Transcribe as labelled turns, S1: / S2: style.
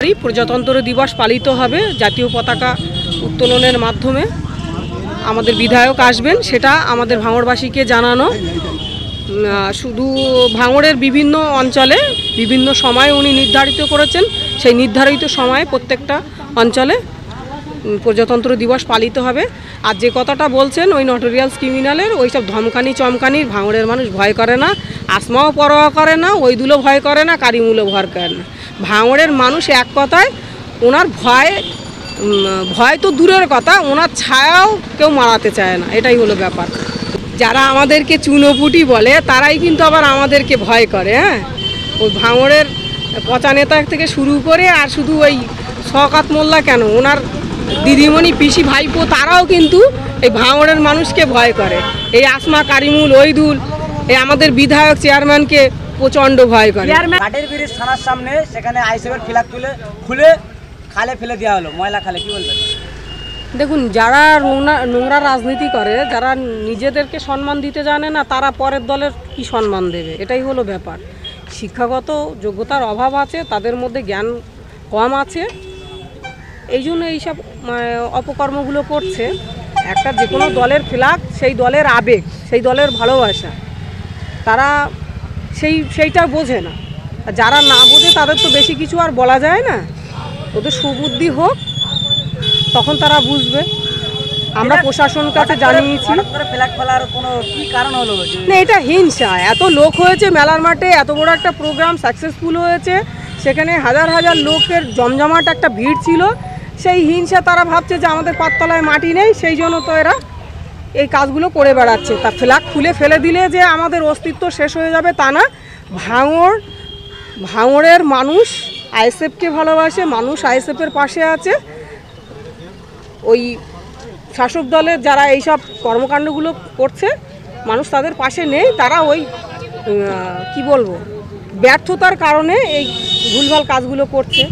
S1: তারিখ প্রজাতন্ত্র দিবস পালিত হবে জাতীয় পতাকা উত্তোলনের মাধ্যমে। আমাদের বিধায়ক আসবেন, সেটা আমাদের ভাঙড়বাসীকে জানানো। শুধু ভাঙড়ের বিভিন্ন অঞ্চলে বিভিন্ন সময় উনি নির্ধারিত করেছেন, সেই নির্ধারিত সময়ে প্রত্যেকটা অঞ্চলে প্রজাতন্ত্র দিবস পালিত হবে। আর যে কথাটা বলছেন ওই নটোরিয়াস ক্রিমিনালের ওই সব ধমকানি চমকানি ভাঙড়ের মানুষ ভয় করে না, আসমাও পরোয়া করে না, ওইদুলো ভয় করে না, কারিমুলও ভয় করে না। ভাঙড়ের মানুষ এক কথায় ওনার ভয় তো দূরের কথা, ওনার ছায়াও কেউ মারাতে চায় না, এটাই হলো ব্যাপার। যারা আমাদেরকে চুনোপুটি বলে তারাই কিন্তু আবার আমাদেরকে ভয় করে। হ্যাঁ, ওই ভাঙড়ের পচা নেতা থেকে শুরু করে আর শুধু ওই শওকত মোল্লা কেন, ওনার দিদিমণি পিসি ভাইপো তারাও কিন্তু এই ভাঙড়ের মানুষকে ভয় করে। এই আসমা, কারিমুল, ওইদুল, এই আমাদের বিধায়ক চেয়ারম্যানকে প্রচণ্ড ভয় করে।
S2: ঘাটের ব্রিজ থানার সামনে সেখানে আইসিএফের ফ্ল্যাগ খুলে খালে ফেলে দেওয়া হলো, ময়লা খালে, কি বলবেন?
S1: দেখুন, যারা নোংরা রাজনীতি করে, যারা নিজেদেরকে সম্মান দিতে জানে না, তারা পরের দলের কি সম্মান দেবে, এটাই হলো ব্যাপার। শিক্ষাগত যোগ্যতার অভাব আছে, তাদের মধ্যে জ্ঞান কম আছে, এই জন্য এইসব অপকর্মগুলো করছে। একটা যে কোনো দলের ফ্ল্যাগ সেই দলের আবেগ, সেই দলের ভালোবাসা, তারা সেইটা বোঝে না। যারা না বোঝে তাদের তো বেশি কিছু আর বলা যায় না, ওদের সুবুদ্ধি হোক তখন তারা বুঝবে। আমরা প্রশাসনের কাছে জানিয়েছি। না, এটা হিংসা। এত লোক হয়েছে মেলার মাঠে, এত বড় একটা প্রোগ্রাম সাকসেসফুল হয়েছে, সেখানে হাজার হাজার লোকের জমজমাট একটা ভিড় ছিল। সেই হিংসা তারা ভাবছে যে আমাদের পাততলায় মাটি নেই, সেই জন্য তো এরা এই কাজগুলো করে বেড়াচ্ছে। তা ফ্ল্যাগ খুলে ফেলে দিলে যে আমাদের অস্তিত্ব শেষ হয়ে যাবে তা না। ভাঙড়ের মানুষ আইএসএফকে ভালোবাসে, মানুষ আইএসএফের পাশে আছে। ওই শাসক দলের যারা এইসব কর্মকাণ্ডগুলো করছে, মানুষ তাদের পাশে নেই। তারা ওই কি বলবো, ব্যর্থতার কারণে এই ভুলভাল কাজগুলো করছে।